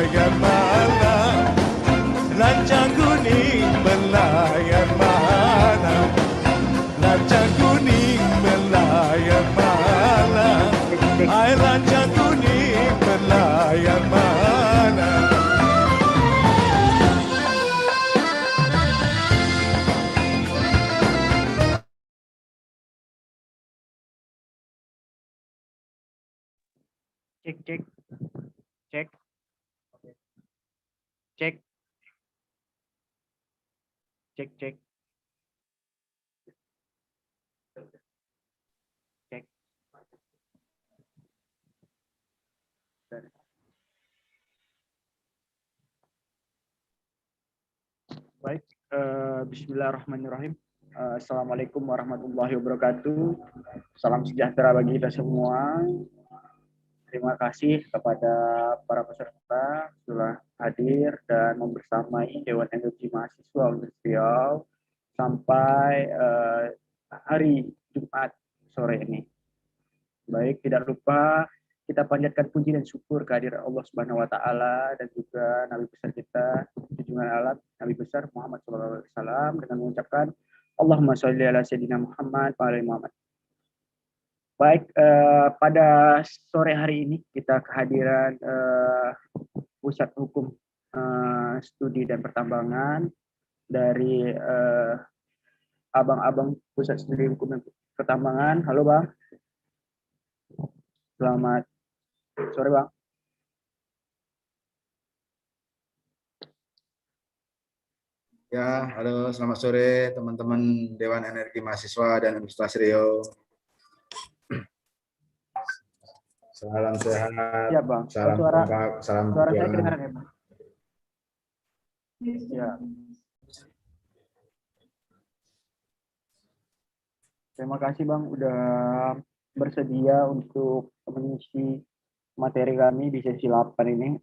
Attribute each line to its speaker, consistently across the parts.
Speaker 1: melayang malam, lancang kuning melayang malam, lancang kuning melayang malam, air lancang kuning melayang malam.
Speaker 2: Cek cek cek cek cek cek cek. Baik, Bismillahirrahmanirrahim. Assalamualaikum warahmatullahi wabarakatuh. Salam sejahtera bagi kita semua. Terima kasih kepada para peserta telah hadir dan membersamai Dewan Energi Mahasiswa Universitas Riau sampai hari Jumat sore ini. Baik, tidak lupa kita panjatkan puji dan syukur kehadiran Allah Subhanahu wa taala dan juga Nabi besar kita, junjungan alat Nabi besar Muhammad SAW dengan mengucapkan Allahumma sholli ala sayyidina Muhammad wa ala Muhammad. Baik, pada sore hari ini kita kehadiran Pusat Hukum Studi dan Pertambangan dari abang-abang Pusat Studi Hukum dan Pertambangan. Halo Bang. Selamat sore Bang.
Speaker 3: Ya, halo, selamat sore teman-teman Dewan Energi Mahasiswa dan Universitas Riau. Salam sehat,
Speaker 2: Ya Bang.
Speaker 3: salam kompak, salam
Speaker 2: suara saya
Speaker 3: perjuangan.
Speaker 2: kedengaran ya Bang? Ya. Terima kasih Bang udah bersedia untuk mengisi materi kami di sesi 8 ini.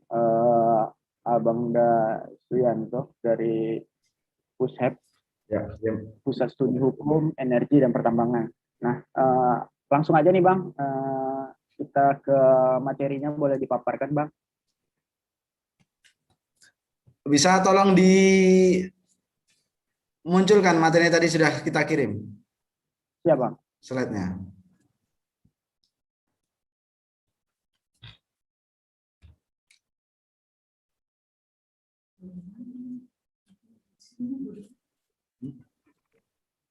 Speaker 2: Abang Da Suyanto dari PUSHEP,
Speaker 3: Ya, ya.
Speaker 2: Pusat Studi Hukum, Energi dan Pertambangan. Nah, langsung aja nih Bang, kita ke materinya, boleh dipaparkan Bang?
Speaker 3: Bisa tolong dimunculkan materi tadi sudah kita kirim?
Speaker 2: Siap Bang.
Speaker 3: Slide-nya.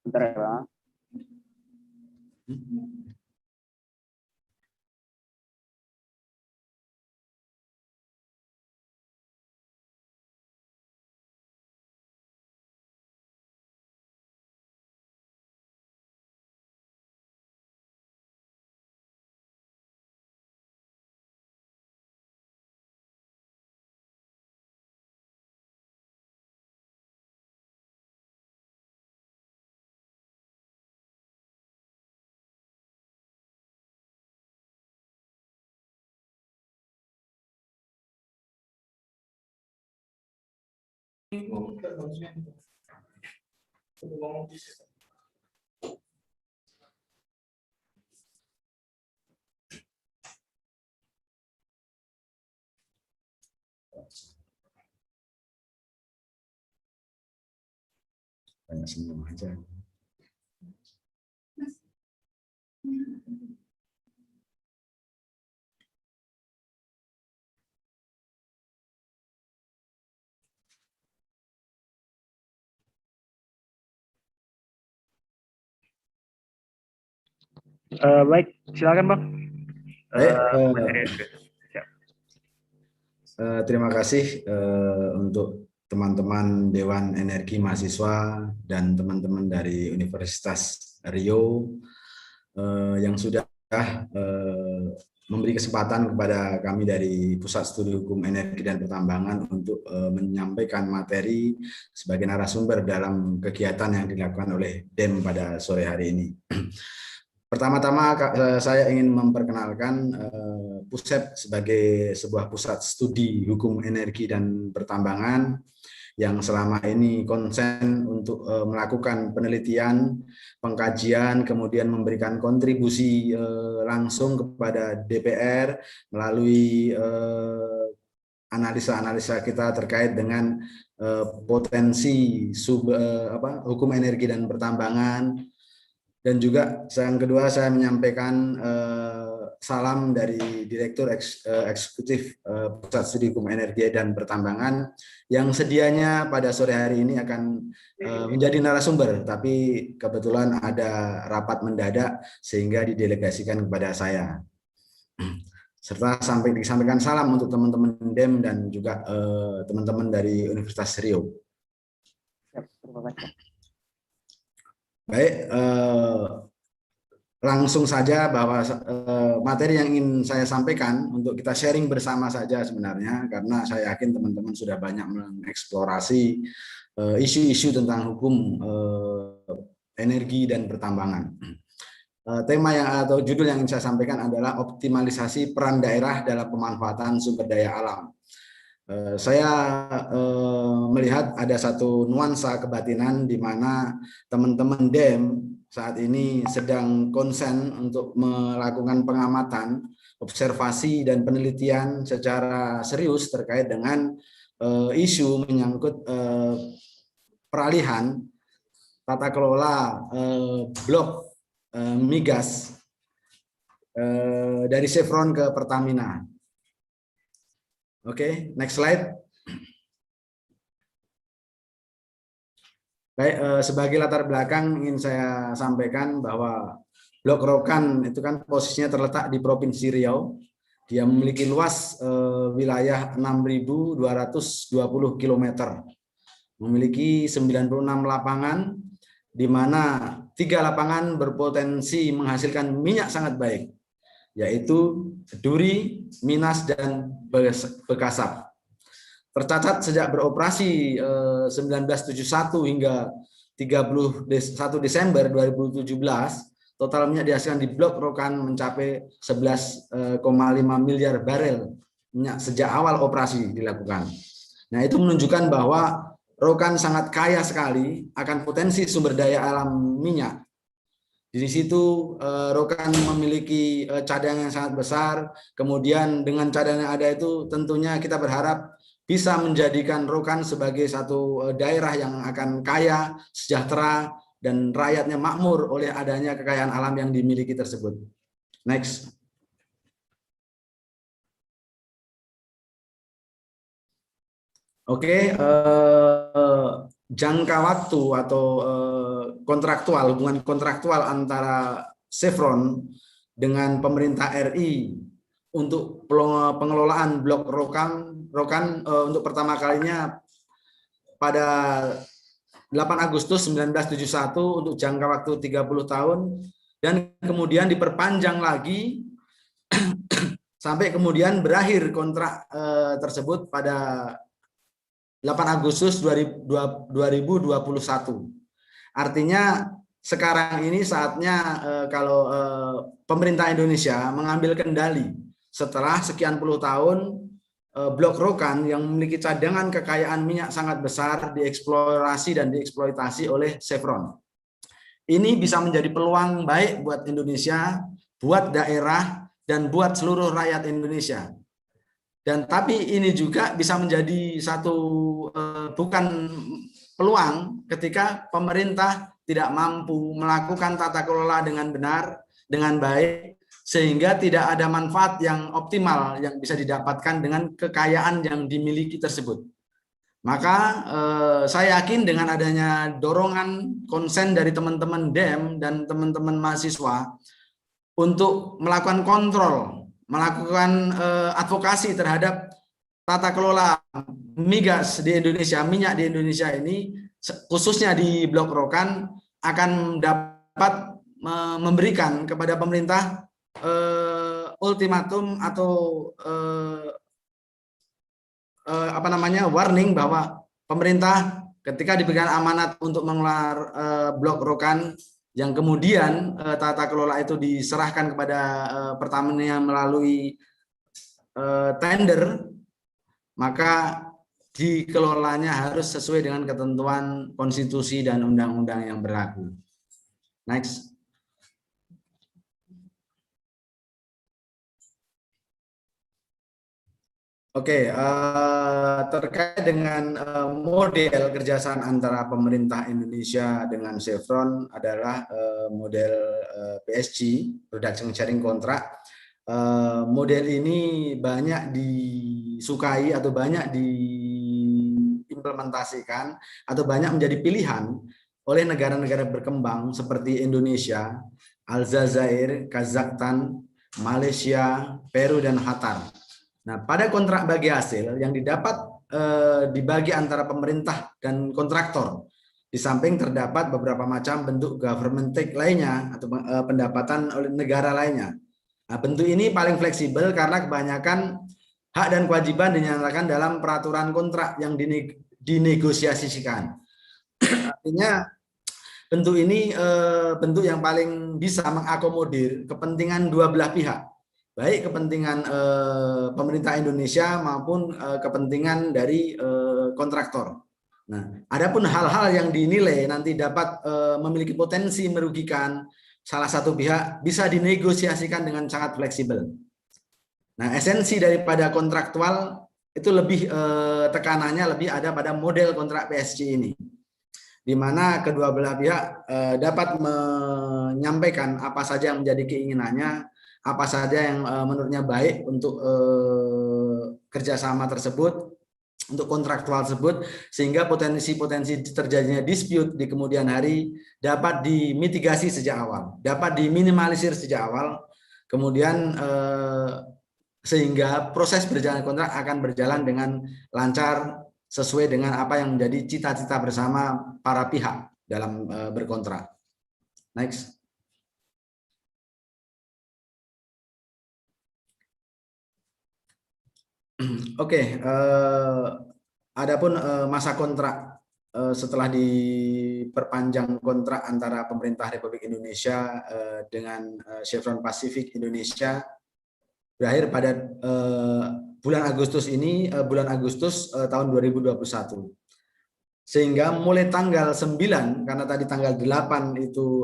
Speaker 2: Bentar ya Bang.
Speaker 3: Banyak semua aja.
Speaker 2: Baik, silakan Bang.
Speaker 3: Baik, terima kasih untuk teman-teman Dewan Energi Mahasiswa dan teman-teman dari Universitas Riau yang sudah memberi kesempatan kepada kami dari Pusat Studi Hukum Energi dan Pertambangan untuk menyampaikan materi sebagai narasumber dalam kegiatan yang dilakukan oleh DEM pada sore hari ini. Pertama-tama saya ingin memperkenalkan PUSHEP sebagai sebuah pusat studi hukum energi dan pertambangan yang selama ini konsen untuk melakukan penelitian, pengkajian, kemudian memberikan kontribusi langsung kepada DPR melalui analisa-analisa kita terkait dengan potensi hukum energi dan pertambangan. Dan juga yang kedua saya menyampaikan salam dari Direktur Eksekutif Pusat Studi Hukum Energi dan Pertambangan yang sedianya pada sore hari ini akan menjadi narasumber, tapi kebetulan ada rapat mendadak sehingga didelegasikan kepada saya. Serta disampaikan salam untuk teman-teman DEM dan juga teman-teman dari Universitas Riau. Baik, langsung saja bahwa materi yang ingin saya sampaikan untuk kita sharing bersama saja sebenarnya, karena saya yakin teman-teman sudah banyak mengeksplorasi isu-isu tentang hukum energi dan pertambangan. Tema atau judul yang ingin saya sampaikan adalah optimalisasi peran daerah dalam pemanfaatan sumber daya alam. Saya melihat ada satu nuansa kebatinan di mana teman-teman DEM saat ini sedang konsen untuk melakukan pengamatan, observasi, dan penelitian secara serius terkait dengan isu menyangkut peralihan tata kelola blok migas dari Chevron ke Pertamina. Oke, next slide. Baik, sebagai latar belakang ingin saya sampaikan bahwa Blok Rokan itu kan posisinya terletak di Provinsi Riau. Dia memiliki luas wilayah 6.220 km. Memiliki 96 lapangan, di mana 3 lapangan berpotensi menghasilkan minyak sangat baik, yaitu Duri, Minas, dan Bekasap. Tercatat sejak beroperasi 1971 hingga 31 Desember 2017, total minyak dihasilkan di Blok Rokan mencapai 11,5 miliar barel minyak sejak awal operasi dilakukan. Nah, itu menunjukkan bahwa Rokan sangat kaya sekali akan potensi sumber daya alam minyak. Di situ Rokan memiliki cadangan yang sangat besar. Kemudian dengan cadangan yang ada itu tentunya kita berharap bisa menjadikan Rokan sebagai satu daerah yang akan kaya, sejahtera, dan rakyatnya makmur oleh adanya kekayaan alam yang dimiliki tersebut. Next. Oke, jangka waktu atau kontraktual, hubungan kontraktual antara Chevron dengan pemerintah RI untuk pengelolaan Blok Rokan untuk pertama kalinya pada 8 Agustus 1971 untuk jangka waktu 30 tahun, dan kemudian diperpanjang lagi sampai kemudian berakhir kontrak tersebut pada 8 Agustus 2021. Artinya sekarang ini saatnya kalau pemerintah Indonesia mengambil kendali setelah sekian puluh tahun Blok Rokan yang memiliki cadangan kekayaan minyak sangat besar dieksplorasi dan dieksploitasi oleh Chevron. Ini bisa menjadi peluang baik buat Indonesia, buat daerah, dan buat seluruh rakyat Indonesia. Dan tapi ini juga bisa menjadi satu bukan peluang ketika pemerintah tidak mampu melakukan tata kelola dengan benar, dengan baik, sehingga tidak ada manfaat yang optimal yang bisa didapatkan dengan kekayaan yang dimiliki tersebut. Maka saya yakin dengan adanya dorongan konsen dari teman-teman DEM dan teman-teman mahasiswa untuk melakukan kontrol, melakukan advokasi terhadap tata kelola migas di Indonesia, minyak di Indonesia ini, khususnya di Blok Rokan, akan dapat memberikan kepada pemerintah ultimatum atau warning bahwa pemerintah ketika diberikan amanat untuk mengelola Blok Rokan yang kemudian tata kelola itu diserahkan kepada Pertamina melalui tender, maka dikelolanya harus sesuai dengan ketentuan konstitusi dan undang-undang yang berlaku. Next. Oke, terkait dengan model kerjasama antara pemerintah Indonesia dengan Chevron adalah model PSG, Production Sharing Contract. Model ini banyak disukai atau banyak diimplementasikan atau banyak menjadi pilihan oleh negara-negara berkembang seperti Indonesia, Aljazair, Kazakhstan, Malaysia, Peru, dan Qatar. Nah, pada kontrak bagi hasil yang didapat dibagi antara pemerintah dan kontraktor. Di samping terdapat beberapa macam bentuk government take lainnya atau pendapatan oleh negara lainnya. Nah, bentuk ini paling fleksibel karena kebanyakan hak dan kewajiban dinyatakan dalam peraturan kontrak yang dinegosiasikan. Artinya bentuk ini bentuk yang paling bisa mengakomodir kepentingan dua belah pihak, baik kepentingan pemerintah Indonesia maupun kepentingan dari kontraktor. Nah, adapun hal-hal yang dinilai nanti dapat memiliki potensi merugikan salah satu pihak bisa dinegosiasikan dengan sangat fleksibel. Nah, esensi daripada kontraktual itu lebih tekanannya lebih ada pada model kontrak PSG ini, di mana kedua belah pihak dapat menyampaikan apa saja yang menjadi keinginannya, apa saja yang menurutnya baik untuk kerjasama tersebut, untuk kontraktual tersebut, sehingga potensi-potensi terjadinya dispute di kemudian hari dapat dimitigasi sejak awal, dapat diminimalisir sejak awal, kemudian sehingga proses berjalan kontrak akan berjalan dengan lancar sesuai dengan apa yang menjadi cita-cita bersama para pihak dalam berkontrak. Next. Oke, adapun masa kontrak setelah diperpanjang kontrak antara pemerintah Republik Indonesia dengan Chevron Pacific Indonesia berakhir pada bulan Agustus ini, bulan Agustus tahun 2021. Sehingga mulai tanggal 9, karena tadi tanggal 8 itu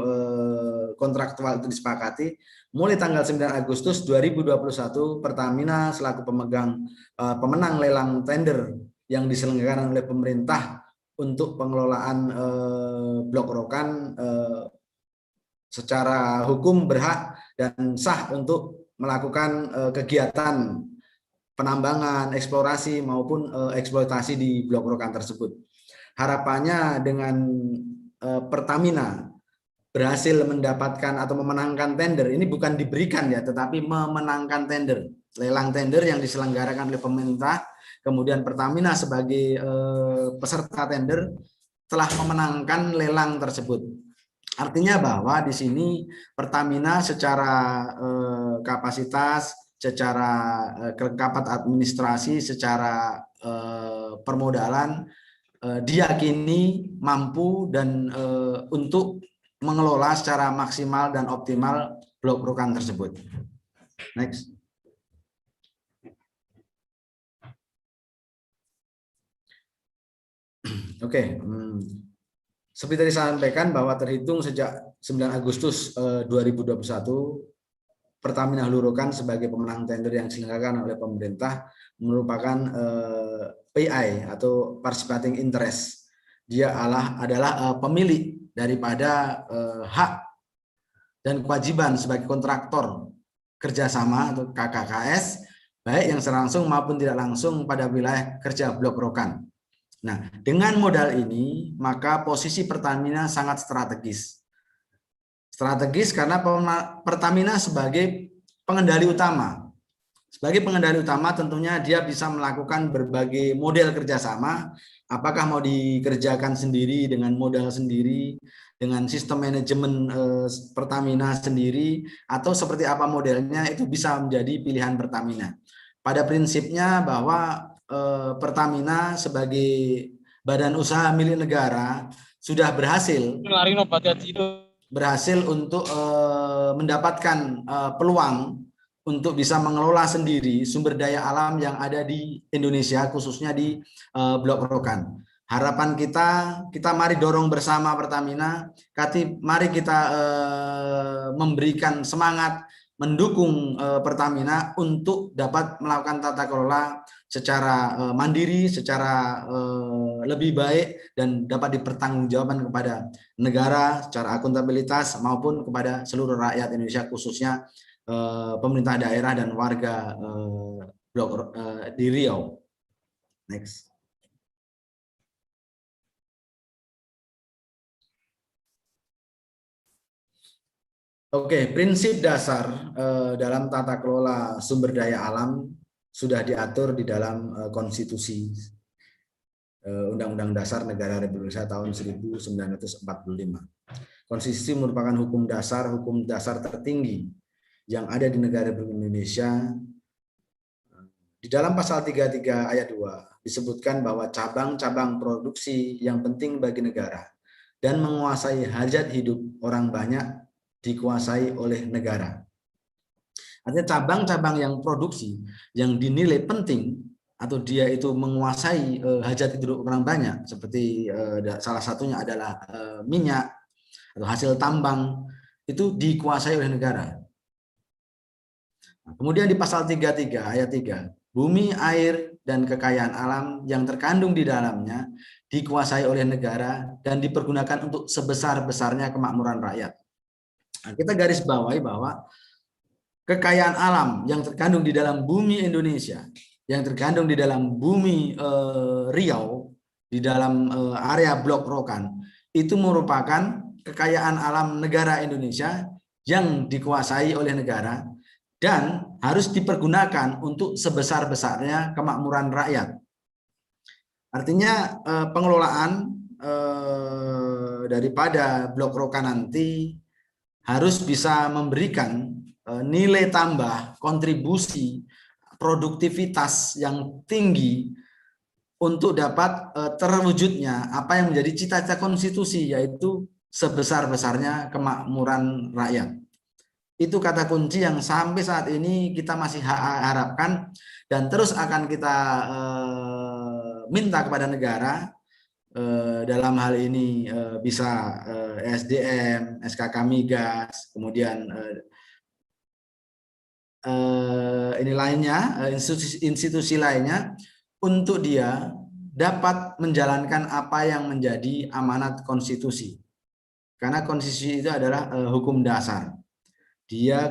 Speaker 3: kontraktual itu disepakati, mulai tanggal 9 Agustus 2021 Pertamina selaku pemenang lelang tender yang diselenggarakan oleh pemerintah untuk pengelolaan Blok Rokan secara hukum berhak dan sah untuk melakukan kegiatan penambangan, eksplorasi maupun eksploitasi di Blok Rokan tersebut. Harapannya dengan Pertamina berhasil mendapatkan atau memenangkan tender, ini bukan diberikan ya, tetapi memenangkan tender, lelang tender yang diselenggarakan oleh pemerintah, kemudian Pertamina sebagai peserta tender telah memenangkan lelang tersebut. Artinya bahwa di sini Pertamina secara kapasitas, secara kelengkapan administrasi, secara permodalan diyakini mampu dan untuk mengelola secara maksimal dan optimal Blok Rokan tersebut. Next. Oke. Seperti tadi saya sampaikan bahwa terhitung sejak 9 Agustus 2021, Pertamina Hulu Rokan sebagai pemenang tender yang diselenggarakan oleh pemerintah merupakan PI atau participating interest. Dia adalah pemilik daripada hak dan kewajiban sebagai kontraktor kerjasama atau KKKS, baik yang langsung maupun tidak langsung pada wilayah kerja Blok Rokan. Nah, dengan modal ini, maka posisi Pertamina sangat strategis. Strategis karena Pertamina sebagai pengendali utama. Sebagai pengendali utama tentunya dia bisa melakukan berbagai model kerjasama, apakah mau dikerjakan sendiri dengan modal sendiri, dengan sistem manajemen Pertamina sendiri, atau seperti apa modelnya, itu bisa menjadi pilihan Pertamina. Pada prinsipnya bahwa Pertamina sebagai badan usaha milik negara sudah berhasil untuk mendapatkan peluang untuk bisa mengelola sendiri sumber daya alam yang ada di Indonesia, khususnya di Blok Rokan. Harapan kita mari dorong bersama Pertamina, mari kita memberikan semangat, mendukung Pertamina untuk dapat melakukan tata kelola secara mandiri, secara lebih baik, dan dapat dipertanggungjawabkan kepada negara secara akuntabilitas maupun kepada seluruh rakyat Indonesia, khususnya pemerintah daerah dan warga di Riau. Next. Oke, prinsip dasar dalam tata kelola sumber daya alam sudah diatur di dalam konstitusi Undang-Undang Dasar Negara Republik Indonesia tahun 1945. Konstitusi merupakan hukum dasar tertinggi yang ada di negara Republik Indonesia. Di dalam pasal 33 ayat 2 disebutkan bahwa cabang-cabang produksi yang penting bagi negara dan menguasai hajat hidup orang banyak dikuasai oleh negara. Artinya cabang-cabang yang produksi yang dinilai penting atau dia itu menguasai hajat hidup orang banyak, seperti salah satunya adalah minyak atau hasil tambang, itu dikuasai oleh negara. Kemudian di pasal 33 ayat 3, bumi, air, dan kekayaan alam yang terkandung di dalamnya dikuasai oleh negara dan dipergunakan untuk sebesar-besarnya kemakmuran rakyat. Nah, kita garis bawahi bahwa kekayaan alam yang terkandung di dalam bumi Indonesia, yang terkandung di dalam bumi Riau, di dalam area Blok Rokan, itu merupakan kekayaan alam negara Indonesia yang dikuasai oleh negara dan harus dipergunakan untuk sebesar-besarnya kemakmuran rakyat. Artinya pengelolaan daripada Blok Rokan nanti harus bisa memberikan nilai tambah, kontribusi, produktivitas yang tinggi untuk dapat terwujudnya apa yang menjadi cita-cita konstitusi, yaitu sebesar-besarnya kemakmuran rakyat. Itu kata kunci yang sampai saat ini kita masih harapkan dan terus akan kita minta kepada negara. Dalam hal ini bisa SDM, SKK Migas, kemudian ini lainnya, institusi lainnya, untuk dia dapat menjalankan apa yang menjadi amanat konstitusi. Karena konstitusi itu adalah hukum dasar. Dia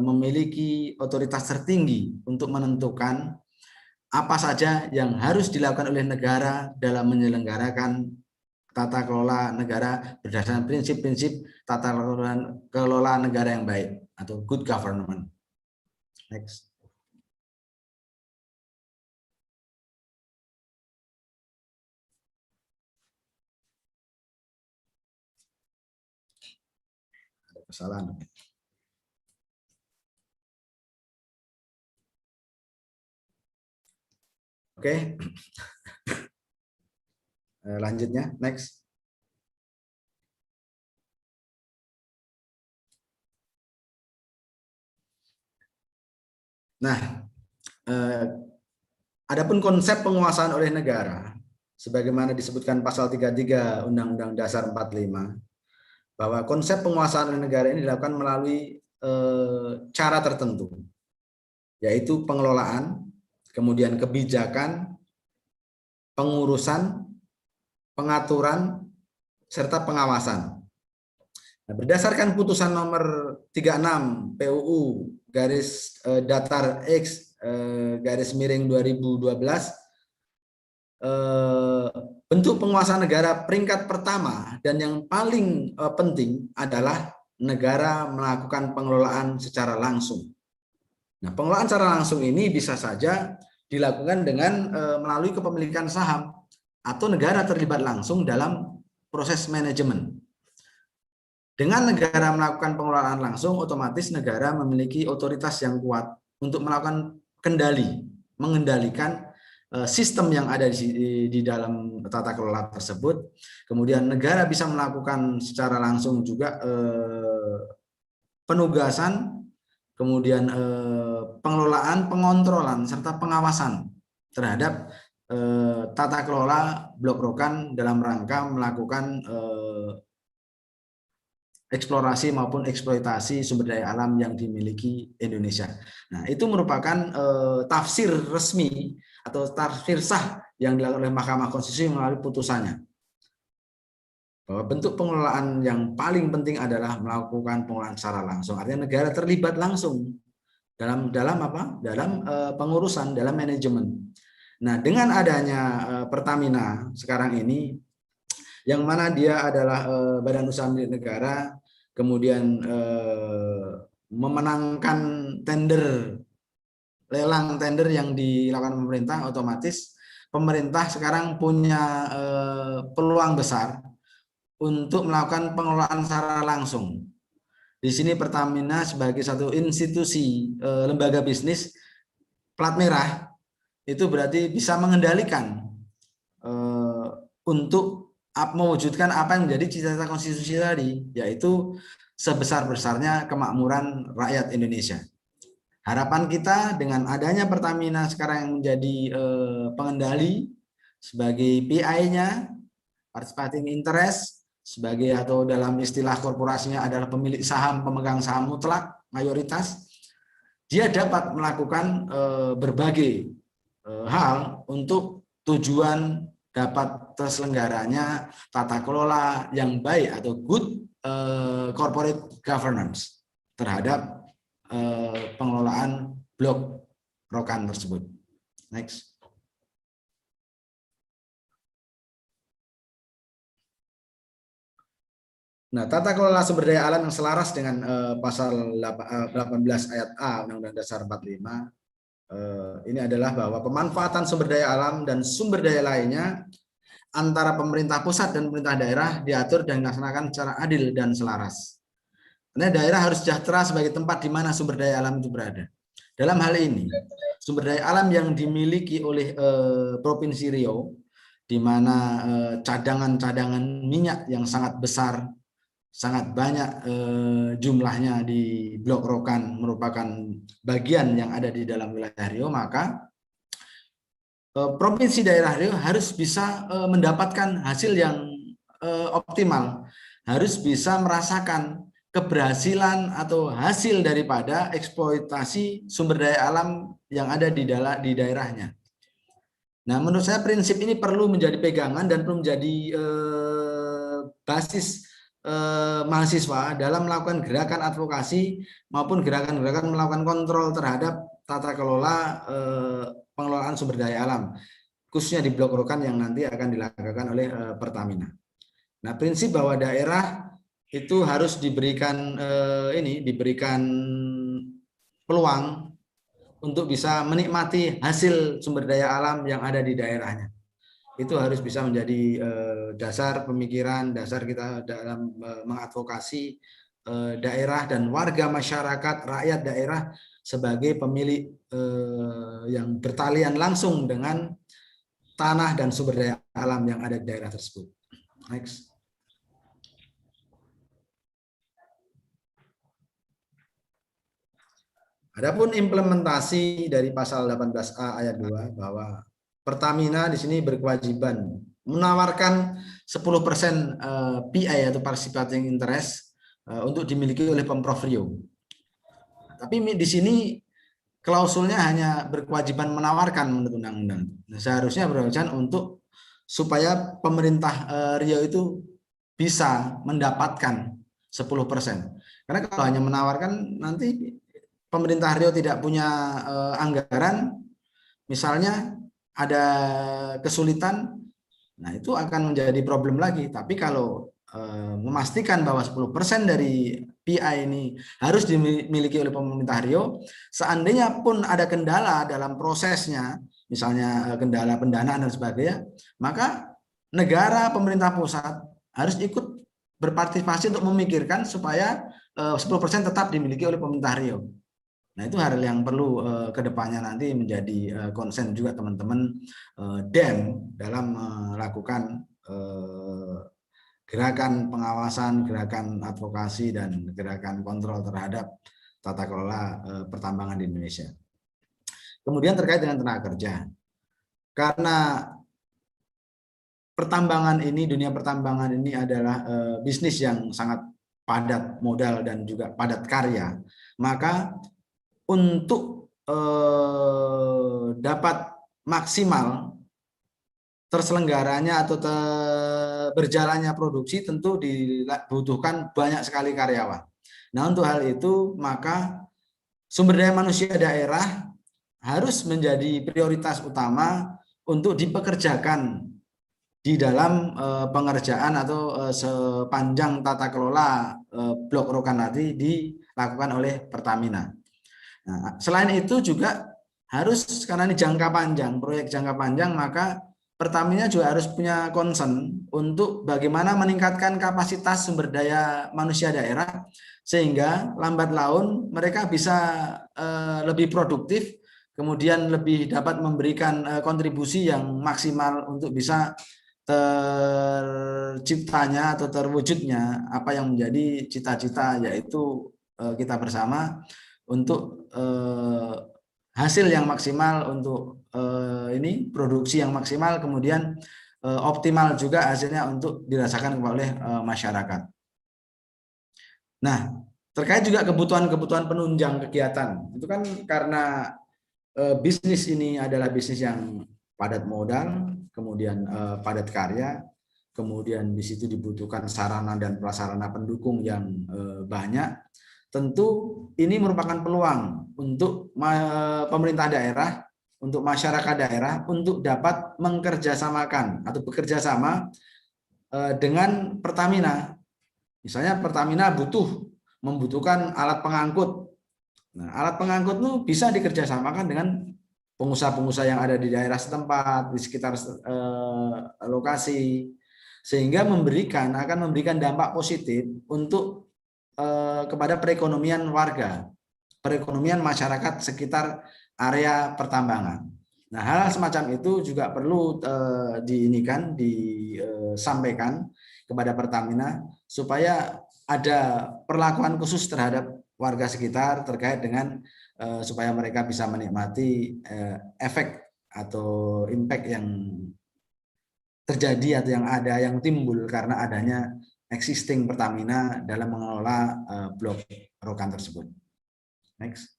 Speaker 3: memiliki otoritas tertinggi untuk menentukan apa saja yang harus dilakukan oleh negara dalam menyelenggarakan tata kelola negara berdasarkan prinsip-prinsip tata kelola negara yang baik atau good government. Next. Ada kesalahan. Oke. Lanjutnya, next. Nah, adapun konsep penguasaan oleh negara, sebagaimana disebutkan pasal 33 Undang-Undang Dasar 45, bahwa konsep penguasaan oleh negara ini dilakukan melalui cara tertentu, yaitu pengelolaan, kemudian kebijakan, pengurusan, pengaturan, serta pengawasan. Nah, berdasarkan putusan nomor 36 PUU garis datar X garis miring 2012, bentuk penguasaan negara peringkat pertama dan yang paling penting adalah negara melakukan pengelolaan secara langsung. Nah, pengelolaan secara langsung ini bisa saja dilakukan dengan melalui kepemilikan saham atau negara terlibat langsung dalam proses manajemen. Dengan negara melakukan pengelolaan langsung, otomatis negara memiliki otoritas yang kuat untuk melakukan mengendalikan sistem yang ada di dalam tata kelola tersebut. Kemudian negara bisa melakukan secara langsung juga penugasan, kemudian pengelolaan, pengontrolan, serta pengawasan terhadap tata kelola Blok Rokan dalam rangka melakukan eksplorasi maupun eksploitasi sumber daya alam yang dimiliki Indonesia. Nah, itu merupakan tafsir resmi atau tafsir sah yang dilakukan oleh Mahkamah Konstitusi melalui putusannya. Bahwa bentuk pengelolaan yang paling penting adalah melakukan pengelolaan secara langsung. Artinya negara terlibat langsung dalam apa? Dalam pengurusan, dalam manajemen. Nah, dengan adanya Pertamina sekarang ini, yang mana dia adalah badan usaha milik negara, kemudian memenangkan tender, lelang tender yang dilakukan pemerintah, otomatis pemerintah sekarang punya peluang besar untuk melakukan pengelolaan secara langsung. Di sini Pertamina sebagai satu institusi lembaga bisnis plat merah itu berarti bisa mengendalikan untuk mewujudkan apa yang menjadi cita-cita konstitusi tadi, yaitu sebesar-besarnya kemakmuran rakyat Indonesia. Harapan kita dengan adanya Pertamina sekarang yang menjadi pengendali sebagai PI-nya, participating interest, sebagai atau dalam istilah korporasinya adalah pemilik saham, pemegang saham mutlak mayoritas, dia dapat melakukan berbagai hal untuk tujuan dapat terselenggaranya tata kelola yang baik atau good corporate governance terhadap pengelolaan blok Rokan tersebut. Next. Nah, tata kelola sumber daya alam yang selaras dengan pasal 18 ayat A Undang-Undang Dasar 45 ini adalah bahwa pemanfaatan sumber daya alam dan sumber daya lainnya antara pemerintah pusat dan pemerintah daerah diatur dan dilaksanakan secara adil dan selaras. Karena daerah harus sejahtera sebagai tempat di mana sumber daya alam itu berada. Dalam hal ini, sumber daya alam yang dimiliki oleh Provinsi Riau, di mana cadangan-cadangan minyak yang sangat besar, sangat banyak jumlahnya di Blok Rokan merupakan bagian yang ada di dalam wilayah Riau, maka provinsi daerah Riau harus bisa mendapatkan hasil yang optimal, harus bisa merasakan keberhasilan atau hasil daripada eksploitasi sumber daya alam yang ada di daerahnya. Nah, menurut saya prinsip ini perlu menjadi pegangan dan perlu menjadi basis mahasiswa dalam melakukan gerakan advokasi maupun gerakan-gerakan melakukan kontrol terhadap tata kelola pengelolaan sumber daya alam, khususnya di Blok Rokan yang nanti akan dilakukan oleh Pertamina. Nah, prinsip bahwa daerah itu harus diberikan peluang untuk bisa menikmati hasil sumber daya alam yang ada di daerahnya. Itu harus bisa menjadi dasar pemikiran, dasar kita dalam mengadvokasi daerah dan warga masyarakat, rakyat daerah sebagai pemilik yang bertalian langsung dengan tanah dan sumber daya alam yang ada di daerah tersebut. Next. Adapun implementasi dari pasal 18A ayat 2 bahwa Pertamina di sini berkewajiban menawarkan 10% PI atau participating interest untuk dimiliki oleh Pemprov Riau. Tapi di sini klausulnya hanya berkewajiban menawarkan menurut undang-undang. Nah, seharusnya berkewajiban untuk supaya pemerintah Riau itu bisa mendapatkan 10%. Karena kalau hanya menawarkan nanti pemerintah Riau tidak punya anggaran, misalnya ada kesulitan, nah itu akan menjadi problem lagi. Tapi kalau memastikan bahwa 10% dari PI ini harus dimiliki oleh pemerintah Riau, seandainya pun ada kendala dalam prosesnya, misalnya kendala pendanaan dan sebagainya, maka negara, pemerintah pusat harus ikut berpartisipasi untuk memikirkan supaya 10% tetap dimiliki oleh pemerintah Riau. Nah, itu hal yang perlu kedepannya nanti menjadi konsen juga teman-teman DEM dalam melakukan gerakan pengawasan, gerakan advokasi, dan gerakan kontrol terhadap tata kelola pertambangan di Indonesia. Kemudian terkait dengan tenaga kerja. Karena pertambangan ini, dunia pertambangan ini adalah bisnis yang sangat padat modal dan juga padat karya, maka untuk dapat maksimal terselenggaranya atau berjalannya produksi tentu dibutuhkan banyak sekali karyawan. Nah, untuk hal itu maka sumber daya manusia daerah harus menjadi prioritas utama untuk dipekerjakan di dalam pengerjaan atau sepanjang tata kelola blok Rokan tadi dilakukan oleh Pertamina. Nah, selain itu juga harus, karena ini jangka panjang, proyek jangka panjang, maka Pertamina juga harus punya concern untuk bagaimana meningkatkan kapasitas sumber daya manusia daerah sehingga lambat laun mereka bisa lebih produktif, kemudian lebih dapat memberikan kontribusi yang maksimal untuk bisa terciptanya atau terwujudnya apa yang menjadi cita-cita, yaitu kita bersama untuk hasil yang maksimal, untuk ini produksi yang maksimal, kemudian optimal juga hasilnya untuk dirasakan oleh masyarakat. Nah, terkait juga kebutuhan-kebutuhan penunjang kegiatan, itu kan karena bisnis ini adalah bisnis yang padat modal, kemudian padat karya, kemudian di situ dibutuhkan sarana dan prasarana pendukung yang banyak. Tentu ini merupakan peluang untuk pemerintah daerah, untuk masyarakat daerah untuk dapat mengkerjasamakan atau bekerja sama dengan Pertamina. Misalnya Pertamina membutuhkan alat pengangkut. Nah, alat pengangkut itu bisa dikerjasamakan dengan pengusaha-pengusaha yang ada di daerah setempat, di sekitar lokasi, sehingga akan memberikan dampak positif untuk kepada perekonomian warga, perekonomian masyarakat sekitar area pertambangan. Nah, hal semacam itu juga perlu disampaikan kepada Pertamina supaya ada perlakuan khusus terhadap warga sekitar terkait dengan supaya mereka bisa menikmati efek atau impact yang terjadi atau yang timbul karena adanya existing Pertamina dalam mengelola blok Rokan tersebut. Next.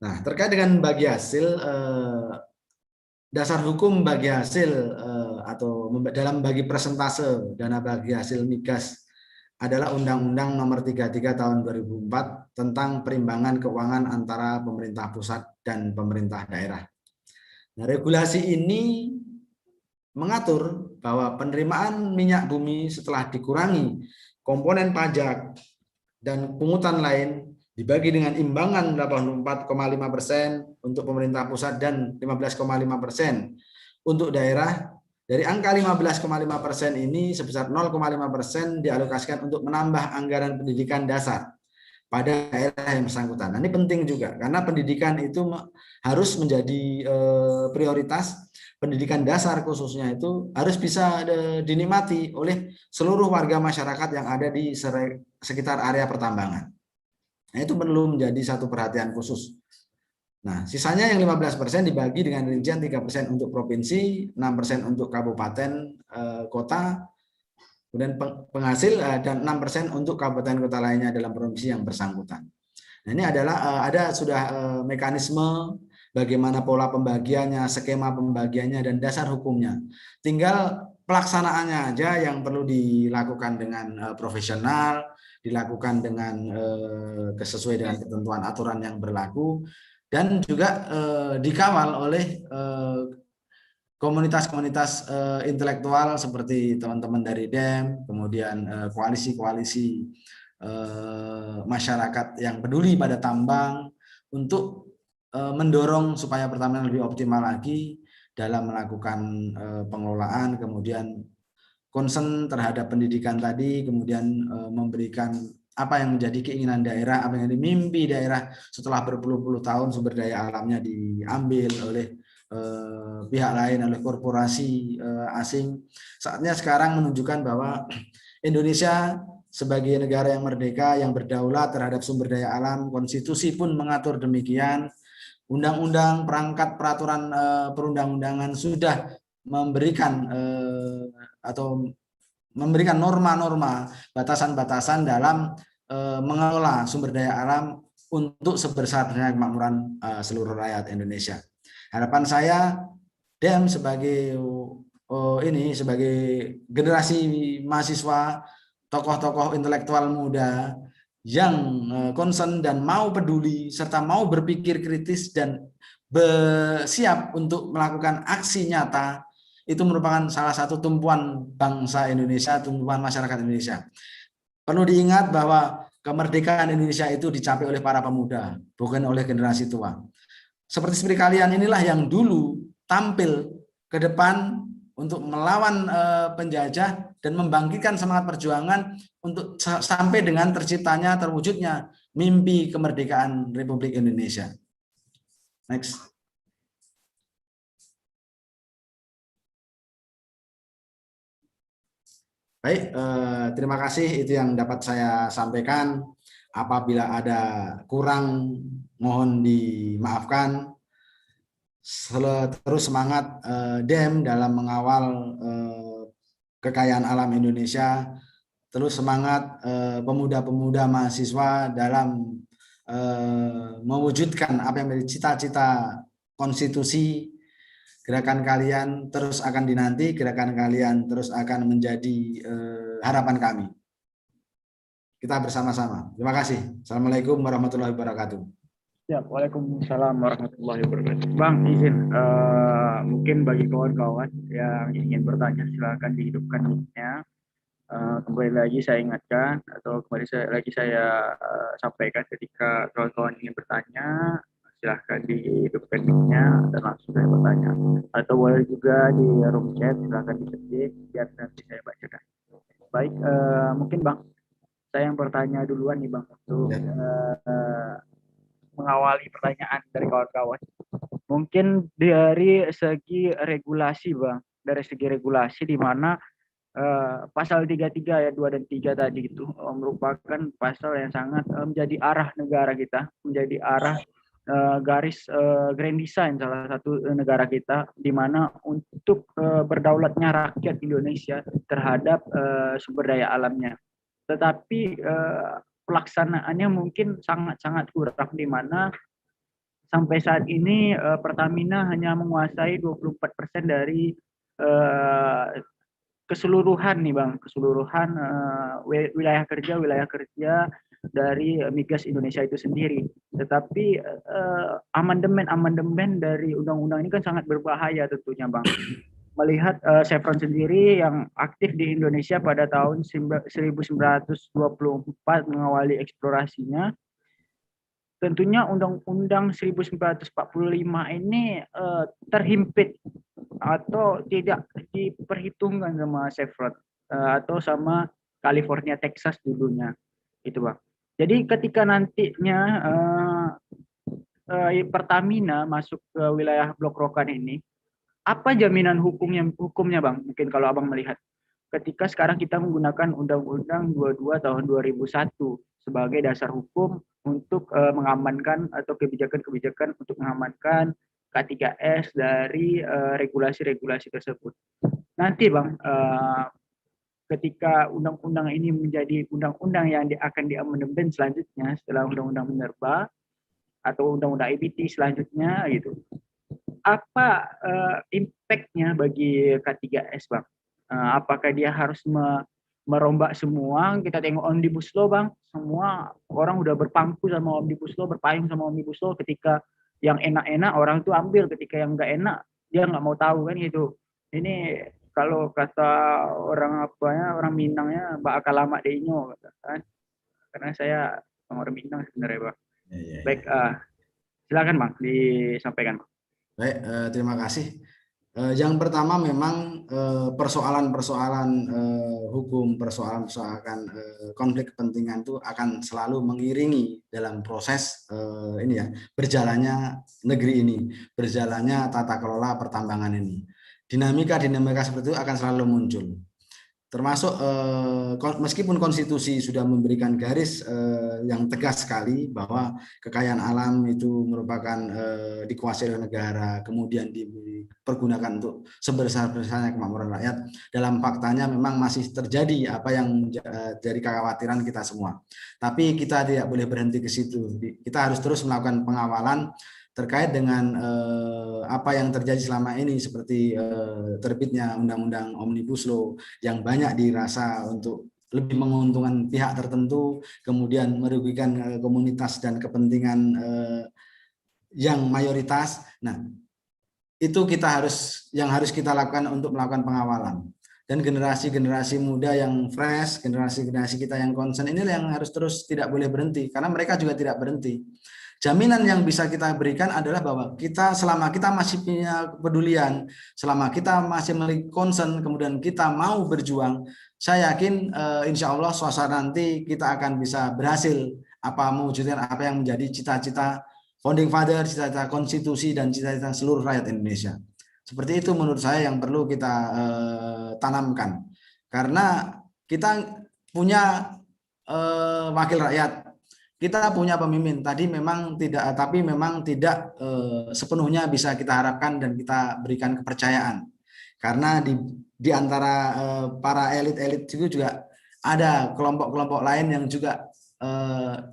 Speaker 3: Nah, terkait dengan bagi hasil, dasar hukum bagi hasil atau dalam bagi persentase dana bagi hasil migas adalah Undang-Undang Nomor 33 Tahun 2004 tentang perimbangan keuangan antara pemerintah pusat dan pemerintah daerah. Nah, regulasi ini mengatur bahwa penerimaan minyak bumi setelah dikurangi komponen pajak dan pungutan lain dibagi dengan imbangan 84,5% untuk pemerintah pusat dan 15,5% untuk daerah. Dari angka 15,5% ini sebesar 0,5% dialokasikan untuk menambah anggaran pendidikan dasar pada daerah yang bersangkutan. Nah, ini penting juga karena pendidikan itu harus menjadi prioritas. Pendidikan dasar khususnya itu harus bisa dinikmati oleh seluruh warga masyarakat yang ada di sekitar area pertambangan. Nah, itu perlu menjadi satu perhatian khusus. Nah, sisanya yang 15% dibagi dengan rincian 3% untuk provinsi, 6% untuk kabupaten kota, kemudian penghasil dan 6% untuk kabupaten kota lainnya dalam provinsi yang bersangkutan. Nah, ini adalah sudah mekanisme bagaimana pola pembagiannya, skema pembagiannya, dan dasar hukumnya. Tinggal pelaksanaannya aja yang perlu dilakukan dengan profesional, dilakukan dengan sesuai dengan ketentuan aturan yang berlaku, dan juga dikawal oleh komunitas-komunitas intelektual seperti teman-teman dari DEM, kemudian koalisi-koalisi masyarakat yang peduli pada tambang untuk mendorong supaya Pertamina lebih optimal lagi dalam melakukan pengelolaan, kemudian concern terhadap pendidikan tadi, kemudian memberikan apa yang menjadi keinginan daerah, apa yang dimimpi daerah setelah berpuluh-puluh tahun sumber daya alamnya diambil oleh pihak lain, oleh korporasi asing. Saatnya sekarang menunjukkan bahwa Indonesia sebagai negara yang merdeka, yang berdaulat terhadap sumber daya alam, konstitusi pun mengatur demikian. Undang-undang, perangkat peraturan perundang-undangan sudah memberikan atau memberikan norma-norma, batasan-batasan dalam mengelola sumber daya alam untuk sebesar-besarnya kemakmuran seluruh rakyat Indonesia. Harapan saya DEM sebagai sebagai generasi mahasiswa, tokoh-tokoh intelektual muda yang concern dan mau peduli serta mau berpikir kritis dan siap untuk melakukan aksi nyata, itu merupakan salah satu tumpuan bangsa Indonesia, tumpuan masyarakat Indonesia. Perlu diingat bahwa kemerdekaan Indonesia itu dicapai oleh para pemuda, bukan oleh generasi tua. Seperti kalian inilah yang dulu tampil ke depan untuk melawan penjajah dan membangkitkan semangat perjuangan untuk sampai dengan terciptanya, terwujudnya mimpi kemerdekaan Republik Indonesia. Next. Baik, terima kasih, itu yang dapat saya sampaikan. Apabila ada kurang, mohon dimaafkan. Terus semangat DEM dalam mengawal kekayaan alam Indonesia. Terus semangat pemuda-pemuda mahasiswa dalam mewujudkan apa yang menjadi cita-cita konstitusi. Gerakan kalian terus akan dinanti, gerakan kalian terus akan menjadi harapan kami. Kita bersama-sama. Terima kasih. Assalamualaikum warahmatullahi wabarakatuh.
Speaker 2: Ya, waalaikumsalam warahmatullahi wabarakatuh. Bang, izin mungkin bagi kawan-kawan yang ingin bertanya silakan dihidupkan mic-nya. Kembali lagi saya ingatkan atau saya sampaikan ketika kawan-kawan ingin bertanya silahkan dihidupkan mic-nya dan langsung saya bertanya. Atau boleh juga di room chat silahkan diketik biar nanti saya bacakan. Baik, mungkin Bang, saya yang bertanya duluan nih Bang untuk mengawali pertanyaan dari kawan-kawan. Mungkin dari segi regulasi Bang, dari segi regulasi di mana pasal 33 ayat 2 dan 3 tadi itu merupakan pasal yang sangat menjadi arah negara kita, menjadi arah garis grand design salah satu negara kita, di mana untuk berdaulatnya rakyat Indonesia terhadap sumber daya alamnya. Tetapi pelaksanaannya mungkin sangat-sangat kurang, di mana sampai saat ini Pertamina hanya menguasai 24% dari keseluruhan nih Bang, keseluruhan wilayah kerja dari migas Indonesia itu sendiri. Tetapi amandemen dari undang-undang ini kan sangat berbahaya tentunya Bang. Melihat Chevron sendiri yang aktif di Indonesia pada tahun 1924 mengawali eksplorasinya, tentunya Undang-Undang 1945 ini terhimpit atau tidak diperhitungkan sama Chevron atau sama California, Texas dulunya, itu Bang. Jadi ketika nantinya Pertamina masuk ke wilayah Blok Rokan ini, apa jaminan hukumnya Bang? Mungkin kalau Abang melihat, ketika sekarang kita menggunakan Undang-Undang 22 tahun 2001 sebagai dasar hukum untuk mengamankan atau kebijakan-kebijakan untuk mengamankan K3S dari regulasi-regulasi tersebut. Nanti Bang, ketika undang-undang ini menjadi undang-undang yang akan diamandemen selanjutnya setelah undang-undang minerba atau undang-undang IPT selanjutnya gitu, apa impact-nya bagi K3S Bang? Apakah dia harus merombak semua? Kita tengok Omnibus Law Bang, semua orang udah berpangku sama Omnibus Law, berpayung sama Omnibus Law. Ketika yang enak-enak orang itu ambil, ketika yang nggak enak dia nggak mau tahu kan gitu. Ini kalau kata orang orang Minangnya bakal lama deinyo kan. Karena saya orang Minang sebenarnya Bang. Ya. Baik, silakan Bang disampaikan Bang.
Speaker 3: Baik, terima kasih. Yang pertama memang persoalan-persoalan hukum, persoalan-persoalan konflik kepentingan itu akan selalu mengiringi dalam proses berjalannya negeri ini, berjalannya tata kelola pertambangan ini. Dinamika seperti itu akan selalu muncul. termasuk meskipun konstitusi sudah memberikan garis yang tegas sekali bahwa kekayaan alam itu merupakan dikuasai oleh negara, kemudian dipergunakan untuk sebesar-besarnya kemakmuran rakyat, dalam faktanya memang masih terjadi apa yang menjadi kekhawatiran kita semua. Tapi kita tidak boleh berhenti ke situ. Kita harus terus melakukan pengawalan terkait dengan apa yang terjadi selama ini, seperti terbitnya Undang-Undang Omnibus Law yang banyak dirasa untuk lebih menguntungkan pihak tertentu, kemudian merugikan komunitas dan kepentingan yang mayoritas. Nah, itu yang harus kita lakukan untuk melakukan pengawalan. Dan generasi-generasi muda yang fresh, generasi-generasi kita yang concern, inilah yang harus terus tidak boleh berhenti, karena mereka juga tidak berhenti. Jaminan yang bisa kita berikan adalah bahwa selama kita masih punya kepedulian, selama kita masih memiliki concern, kemudian kita mau berjuang, saya yakin insya Allah suatu nanti kita akan bisa berhasil mewujudkan apa yang menjadi cita-cita founding father, cita-cita konstitusi, dan cita-cita seluruh rakyat Indonesia. Seperti itu menurut saya yang perlu kita tanamkan. Karena kita punya wakil rakyat, kita punya pemimpin, tapi memang tidak sepenuhnya bisa kita harapkan dan kita berikan kepercayaan. Karena di antara para elit-elit itu juga ada kelompok-kelompok lain yang juga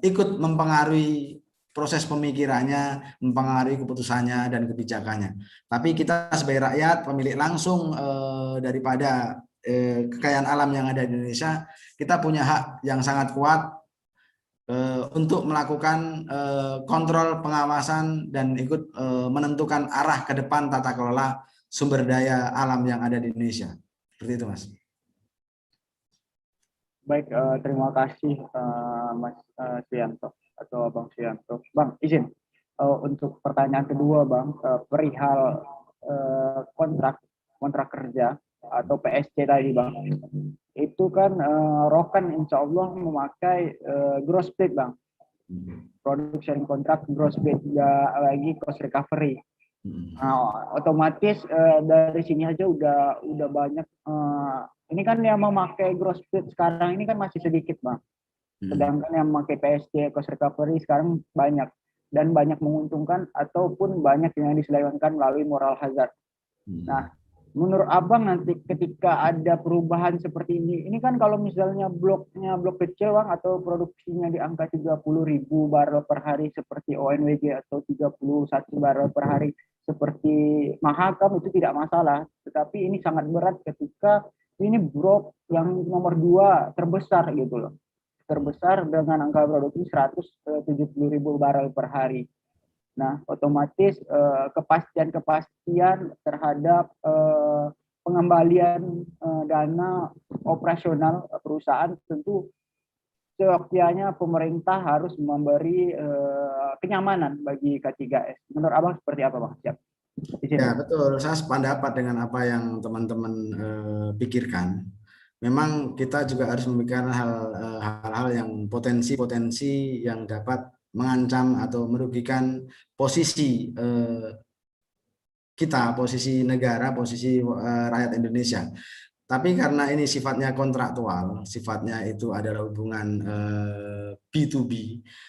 Speaker 3: ikut mempengaruhi proses pemikirannya, mempengaruhi keputusannya dan kebijakannya. Tapi kita sebagai rakyat, pemilik langsung daripada kekayaan alam yang ada di Indonesia, kita punya hak yang sangat kuat untuk melakukan kontrol, pengawasan, dan ikut menentukan arah ke depan tata kelola sumber daya alam yang ada di Indonesia. Seperti itu, Mas.
Speaker 2: Baik, terima kasih Mas Suyanto atau Bang Suyanto. Bang, izin untuk pertanyaan kedua, Bang, perihal kontrak kerja atau PSC tadi, Bang. Itu kan Rokan insya Allah memakai gross split, Bang. Product sharing contract, gross split, tidak lagi cost recovery. Nah, otomatis dari sini aja udah banyak. Ini kan yang memakai gross split sekarang ini kan masih sedikit, Bang. Sedangkan yang memakai PSC cost recovery sekarang banyak, dan banyak menguntungkan ataupun banyak yang diselewengkan melalui moral hazard. Nah, menurut Abang nanti ketika ada perubahan seperti ini kan kalau misalnya blok kecil, Bang, atau produksinya di angka 30.000 barel per hari seperti ONWG atau 31 barel per hari seperti Mahakam, itu tidak masalah. Tetapi ini sangat berat ketika ini blok yang nomor 2 terbesar gitu loh. Terbesar dengan angka produksi 170.000 barel per hari. Nah, otomatis kepastian terhadap pengembalian dana operasional perusahaan tentu seyogyanya pemerintah harus memberi kenyamanan bagi K3S. Menurut Abang seperti apa, Bang? Siap.
Speaker 3: Ya, betul. Saya sependapat dengan apa yang teman-teman pikirkan. Memang kita juga harus memikirkan hal-hal yang potensi-potensi yang dapat mengancam atau merugikan posisi kita, posisi negara, posisi rakyat Indonesia. Tapi karena ini sifatnya kontraktual, sifatnya itu adalah hubungan B2B,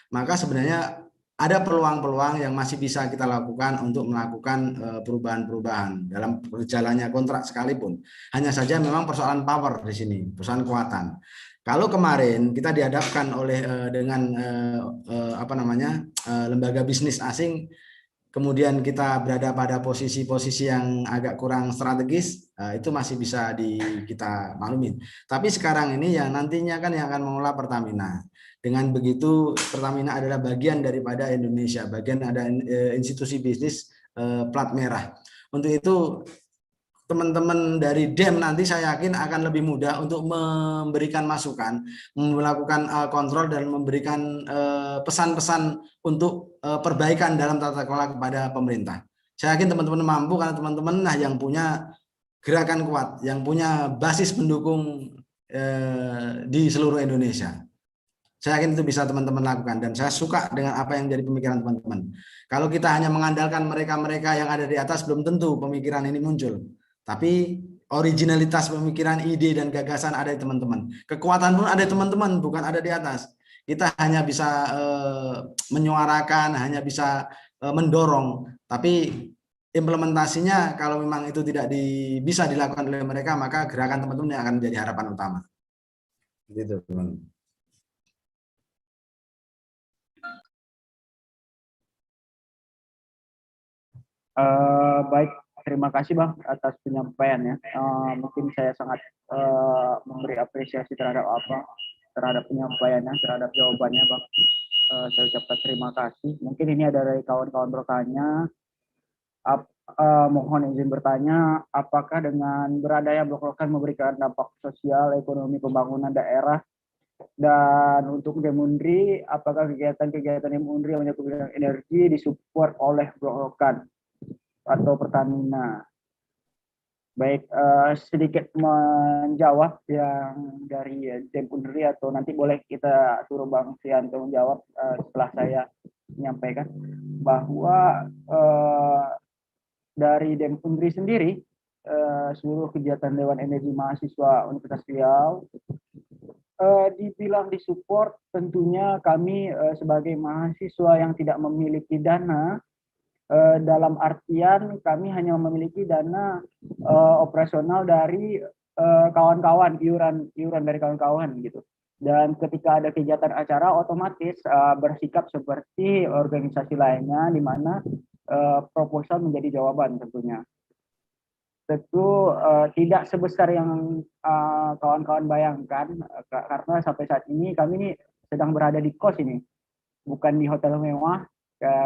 Speaker 3: maka sebenarnya ada peluang-peluang yang masih bisa kita lakukan untuk melakukan perubahan-perubahan dalam berjalannya kontrak sekalipun. Hanya saja memang persoalan power di sini, persoalan kekuatan. Kalau kemarin kita dihadapkan dengan lembaga bisnis asing, kemudian kita berada pada posisi-posisi yang agak kurang strategis, itu masih bisa kita maklumin. Tapi sekarang ini yang nantinya kan yang akan mengelola Pertamina. Dengan begitu Pertamina adalah bagian daripada Indonesia, bagian ada institusi bisnis plat merah. Untuk itu teman-teman dari DEM nanti saya yakin akan lebih mudah untuk memberikan masukan, melakukan kontrol dan memberikan pesan-pesan untuk perbaikan dalam tata kelola kepada pemerintah. Saya yakin teman-teman mampu karena teman-teman yang punya gerakan kuat, yang punya basis pendukung di seluruh Indonesia. Saya yakin itu bisa teman-teman lakukan, dan saya suka dengan apa yang jadi pemikiran teman-teman. Kalau kita hanya mengandalkan mereka-mereka yang ada di atas, belum tentu pemikiran ini muncul. Tapi originalitas pemikiran, ide dan gagasan ada di teman-teman. Kekuatan pun ada di teman-teman, bukan ada di atas. Kita hanya bisa menyuarakan, hanya bisa mendorong, tapi implementasinya kalau memang itu tidak bisa dilakukan oleh mereka, maka gerakan teman-teman yang akan menjadi harapan utama. Gitu, teman.
Speaker 2: Baik, terima kasih Bang atas penyampaiannya. Mungkin saya sangat memberi apresiasi terhadap penyampaiannya, terhadap jawabannya Bang. Saya ucapkan terima kasih. Mungkin ini ada dari kawan-kawan bertanya. Mohon izin bertanya, apakah dengan beradanya blok-blokan memberikan dampak sosial, ekonomi, pembangunan daerah? Dan untuk Demundri, apakah kegiatan-kegiatan Demundri yang menyangkut bidang energi disupport oleh blok-blokan atau Pertamina? Baik, sedikit menjawab yang dari Demundri, atau nanti boleh kita suruh Bang Sianto menjawab setelah saya menyampaikan bahwa dari Demundri sendiri, seluruh kegiatan Dewan Energi Mahasiswa Universitas Riau dibilang disupport. Tentunya kami sebagai mahasiswa yang tidak memiliki dana, dalam artian kami hanya memiliki dana operasional dari kawan-kawan, iuran dari kawan-kawan gitu. Dan ketika ada kegiatan acara, otomatis bersikap seperti organisasi lainnya, di mana proposal menjadi jawaban tentunya. Tentu tidak sebesar yang kawan-kawan bayangkan, karena sampai saat ini kami ini sedang berada di kos ini, bukan di hotel mewah,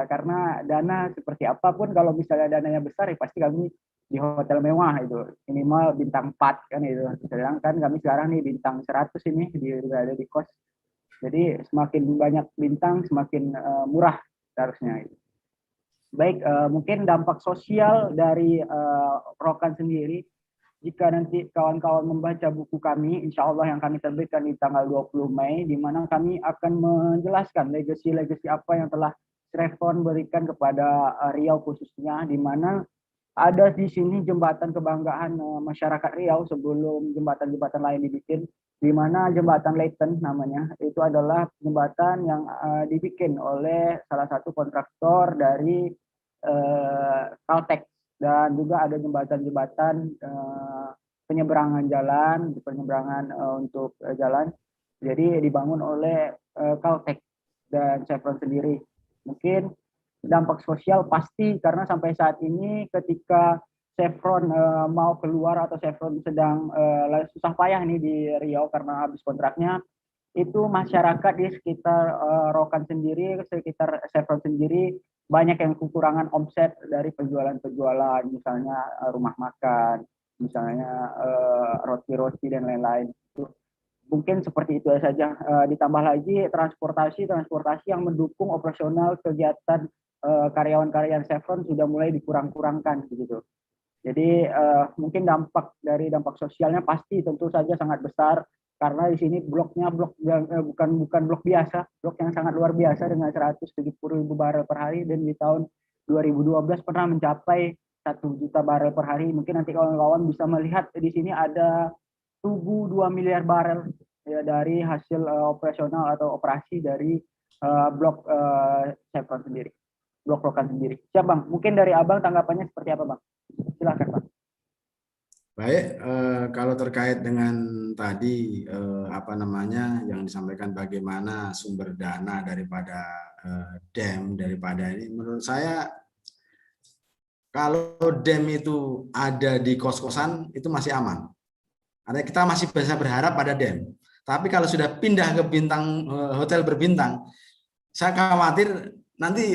Speaker 2: karena dana seperti apapun kalau misalnya dananya besar ya pasti kami di hotel mewah itu, minimal bintang 4 kan itu. Sedangkan kami sekarang nih bintang 100 ini berada di kos. Jadi semakin banyak bintang semakin murah seharusnya. Baik, mungkin dampak sosial dari Rokan sendiri, jika nanti kawan-kawan membaca buku kami, insya Allah yang kami terbitkan di tanggal 20 Mei, di mana kami akan menjelaskan legasi-legasi apa yang telah Srefon berikan kepada Riau khususnya, di mana ada di sini jembatan kebanggaan masyarakat Riau sebelum jembatan-jembatan lain dibikin, di mana jembatan Leighton namanya, itu adalah jembatan yang dibikin oleh salah satu kontraktor dari Caltex, dan juga ada jembatan-jembatan penyeberangan jalan, untuk jalan, jadi dibangun oleh Caltex dan Chevron sendiri. Mungkin dampak sosial pasti, karena sampai saat ini ketika Chevron mau keluar atau Chevron sedang susah payah nih di Riau karena habis kontraknya, itu masyarakat di sekitar Rokan sendiri, sekitar Chevron sendiri banyak yang kekurangan omset dari penjualan-penjualan, misalnya rumah makan, misalnya roti-roti dan lain-lain. Mungkin seperti itu saja. Ditambah lagi transportasi yang mendukung operasional kegiatan karyawan-karyawan Chevron sudah mulai dikurang-kurangkan begitu. Jadi mungkin dampak sosialnya pasti tentu saja sangat besar, karena di sini bloknya bukan blok biasa, blok yang sangat luar biasa dengan 170.000 barel per hari, dan di tahun 2012 pernah mencapai 1 juta barel per hari. Mungkin nanti kawan-kawan bisa melihat di sini ada tubuh 2 miliar barel ya, dari hasil operasional atau operasi dari blok Chevron sendiri, blok Rokan sendiri. Siap Bang, mungkin dari Abang tanggapannya seperti apa Bang? Silakan Bang.
Speaker 3: Baik, kalau terkait dengan tadi yang disampaikan bagaimana sumber dana daripada DEM, daripada ini, menurut saya kalau DEM itu ada di kos-kosan itu masih aman. Karena kita masih bisa berharap pada DEM. Tapi kalau sudah pindah ke hotel berbintang, saya khawatir nanti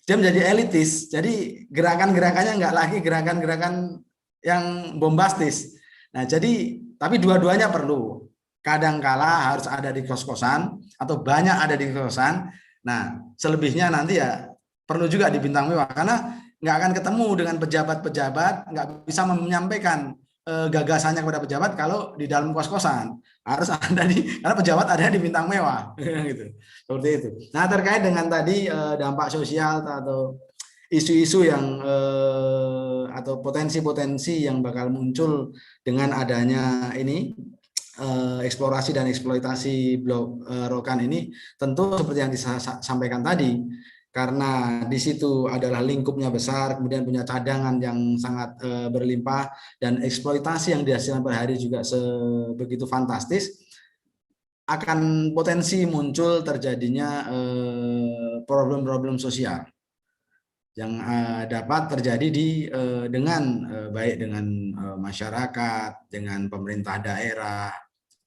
Speaker 3: DEM jadi elitis. Jadi gerakan-gerakannya nggak lagi gerakan-gerakan yang bombastis. Nah, jadi tapi dua-duanya perlu. Kadangkala harus ada di kos-kosan atau banyak ada di kos-kosan. Nah, selebihnya nanti ya perlu juga di bintang mewah, karena nggak akan ketemu dengan pejabat-pejabat, nggak bisa menyampaikan gagasannya kepada pejabat kalau di dalam kos-kosan. Harus ada karena pejabat ada di bintang mewah gitu. Seperti itu. Nah, terkait dengan tadi dampak sosial atau isu-isu yang atau potensi-potensi yang bakal muncul dengan adanya ini eksplorasi dan eksploitasi blok Rokan ini, tentu seperti yang disampaikan tadi, karena di situ adalah lingkupnya besar, kemudian punya cadangan yang sangat berlimpah, dan eksploitasi yang dihasilkan per hari juga sebegitu fantastis, akan potensi muncul terjadinya problem-problem sosial yang dapat terjadi dengan baik dengan masyarakat, dengan pemerintah daerah,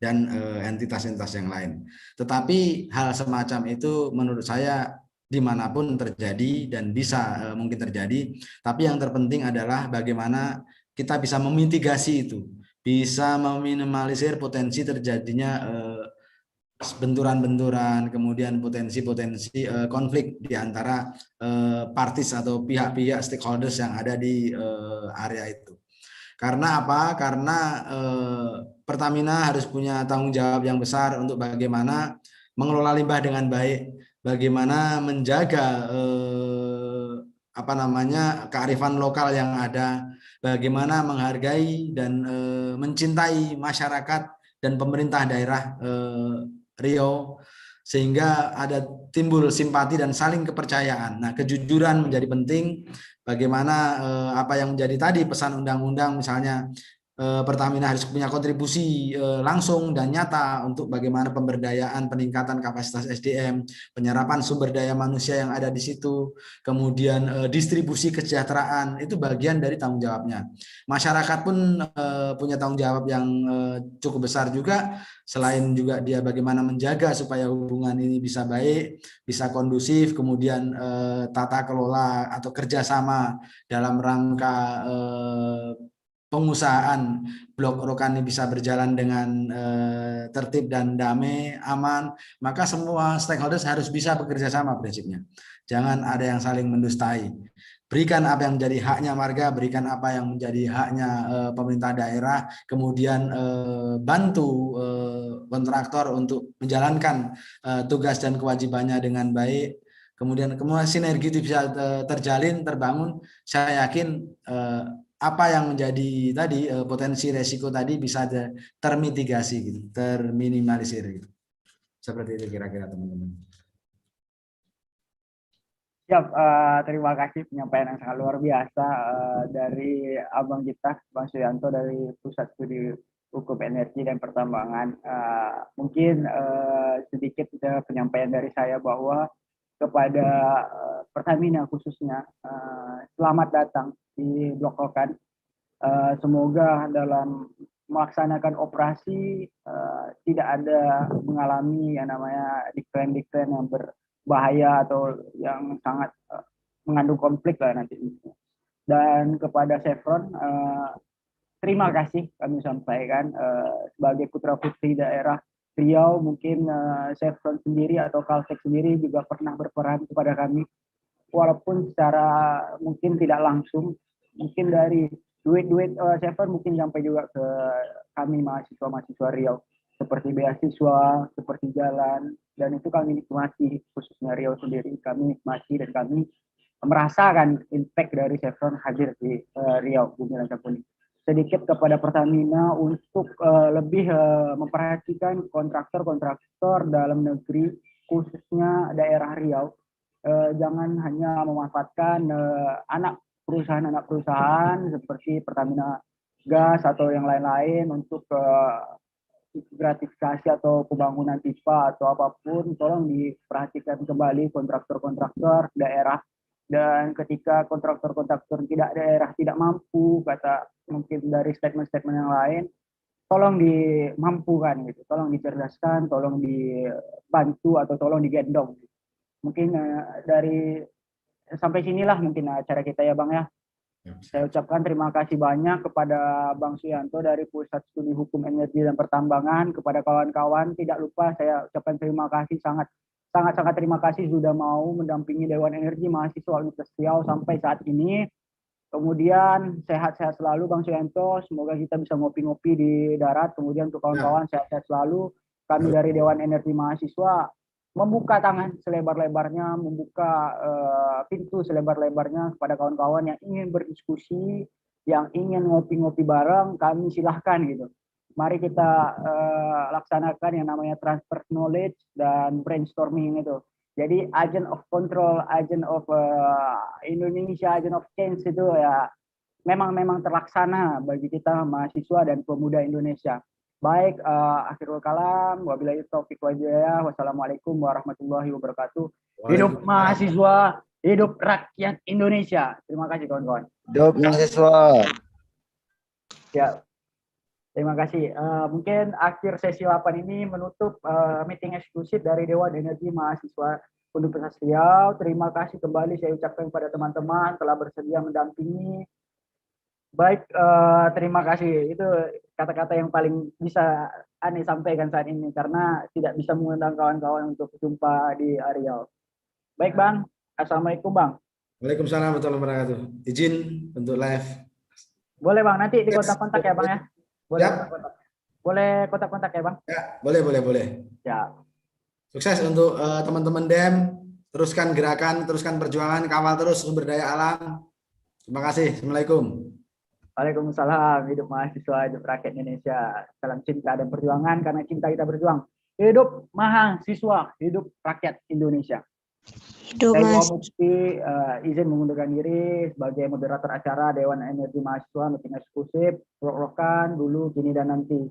Speaker 3: dan entitas-entitas yang lain. Tetapi hal semacam itu menurut saya dimanapun terjadi dan bisa mungkin terjadi, tapi yang terpenting adalah bagaimana kita bisa memitigasi itu, bisa meminimalisir potensi terjadinya benturan-benturan, kemudian potensi-potensi konflik di antara parties atau pihak-pihak stakeholders yang ada di area itu. Karena apa? Karena Pertamina harus punya tanggung jawab yang besar untuk bagaimana mengelola limbah dengan baik, bagaimana menjaga kearifan lokal yang ada, bagaimana menghargai dan mencintai masyarakat dan pemerintah daerah Riau, sehingga ada timbul simpati dan saling kepercayaan. Nah, kejujuran menjadi penting. Bagaimana apa yang menjadi tadi pesan undang-undang, misalnya Pertamina harus punya kontribusi langsung dan nyata untuk bagaimana pemberdayaan, peningkatan kapasitas SDM, penyerapan sumber daya manusia yang ada di situ, kemudian distribusi kesejahteraan, itu bagian dari tanggung jawabnya. Masyarakat pun punya tanggung jawab yang cukup besar juga, selain juga dia bagaimana menjaga supaya hubungan ini bisa baik, bisa kondusif, kemudian tata kelola atau kerjasama dalam rangka pengusahaan blok Rokan ini bisa berjalan dengan tertib dan damai, aman, maka semua stakeholders harus bisa bekerja sama prinsipnya. Jangan ada yang saling mendustai. Berikan apa yang menjadi haknya warga, berikan apa yang menjadi haknya pemerintah daerah, kemudian bantu kontraktor untuk menjalankan tugas dan kewajibannya dengan baik. Kemudian sinergi itu bisa terjalin, terbangun. Saya yakin apa yang menjadi tadi potensi resiko tadi bisa termitigasi gitu, terminimalisir gitu. Seperti itu kira-kira teman-teman.
Speaker 2: Siap, terima kasih penyampaian yang sangat luar biasa dari abang kita, Bang Suyanto dari Pusat Studi Hukum Energi dan Pertambangan. Mungkin sedikit penyampaian dari saya bahwa kepada Pertamina khususnya, selamat datang di Blok Rokan. Semoga dalam melaksanakan operasi tidak ada mengalami yang namanya decline yang berbahaya atau yang sangat mengandung konflik lah nanti. Dan kepada Chevron, terima kasih kami sampaikan sebagai putra putri daerah Riau, mungkin Chevron sendiri atau Caltech sendiri juga pernah berperan kepada kami, walaupun secara mungkin tidak langsung, mungkin dari duit Chevron mungkin sampai juga ke kami mahasiswa Riau, seperti beasiswa, seperti jalan, dan itu kami nikmati, khususnya Riau sendiri kami nikmati dan kami merasakan impact dari Chevron hadir di Riau, Bumi Rancakuning. Sedikit kepada Pertamina untuk lebih memperhatikan kontraktor-kontraktor dalam negeri, khususnya daerah Riau. Jangan hanya memanfaatkan anak perusahaan seperti Pertamina Gas atau yang lain-lain untuk gratifikasi atau pembangunan pipa atau apapun. Tolong diperhatikan kembali kontraktor-kontraktor daerah, dan ketika kontraktor-kontraktor daerah tidak mampu, kata mungkin dari statement-statement yang lain, tolong dimampukan gitu, tolong dicerdaskan, tolong dibantu atau tolong digendong. Mungkin dari sampai sinilah mungkin acara kita ya Bang ya. Saya ucapkan terima kasih banyak kepada Bang Suyanto dari Pusat Studi Hukum Energi dan Pertambangan, kepada kawan-kawan. Tidak lupa saya ucapkan terima kasih, sangat terima kasih sudah mau mendampingi Dewan Energi Mahasiswa Universitas Riau sampai saat ini. Kemudian sehat-sehat selalu Bang Suyanto, semoga kita bisa ngopi-ngopi di darat. Kemudian untuk kawan-kawan sehat-sehat selalu. Kami dari Dewan Energi Mahasiswa membuka tangan selebar-lebarnya, membuka pintu selebar-lebarnya kepada kawan-kawan yang ingin berdiskusi, yang ingin ngopi-ngopi bareng, kami silahkan gitu. Mari kita laksanakan yang namanya transfer knowledge dan brainstorming itu. Jadi agent of control, agent of Indonesia, agent of change itu ya memang terlaksana bagi kita mahasiswa dan pemuda Indonesia. Baik, akhirul kalam, wabillahi taufiq wal hidayah. Wassalamualaikum warahmatullahi wabarakatuh. Hidup mahasiswa, hidup rakyat Indonesia. Terima kasih kawan-kawan.
Speaker 4: Hidup mahasiswa.
Speaker 2: Ya, terima kasih. Mungkin akhir sesi 8 ini menutup meeting eksklusif dari Dewan Energi Mahasiswa Universitas Riau. Terima kasih kembali saya ucapkan kepada teman-teman telah bersedia mendampingi. Baik, terima kasih. Itu kata-kata yang paling bisa Ani sampaikan saat ini karena tidak bisa mengundang kawan-kawan untuk jumpa di Riau. Baik Bang, Assalamualaikum Bang.
Speaker 3: Waalaikumsalam warahmatullahi wabarakatuh. Izin untuk live.
Speaker 2: Boleh Bang, nanti di kontak-kontak ya Bang ya. Boleh
Speaker 3: Ya.
Speaker 2: kontak-kontak. Boleh kontak-kontak ya Bang.
Speaker 3: Ya, boleh.
Speaker 2: Ya.
Speaker 3: Sukses untuk teman-teman DEM. Teruskan gerakan, teruskan perjuangan, kawal terus sumber daya alam. Terima kasih. Assalamualaikum.
Speaker 2: Waalaikumsalam. Hidup mahasiswa, hidup rakyat Indonesia. Salam cinta dan perjuangan karena cinta kita berjuang. Hidup mahasiswa, hidup rakyat Indonesia.
Speaker 5: Hidup
Speaker 2: Saya
Speaker 5: Mas.
Speaker 2: Muhammad Mufti, izin mengundurkan diri sebagai moderator acara Dewan Energi Mahasiswa meeting eksklusif, Rokan dulu, kini dan nanti.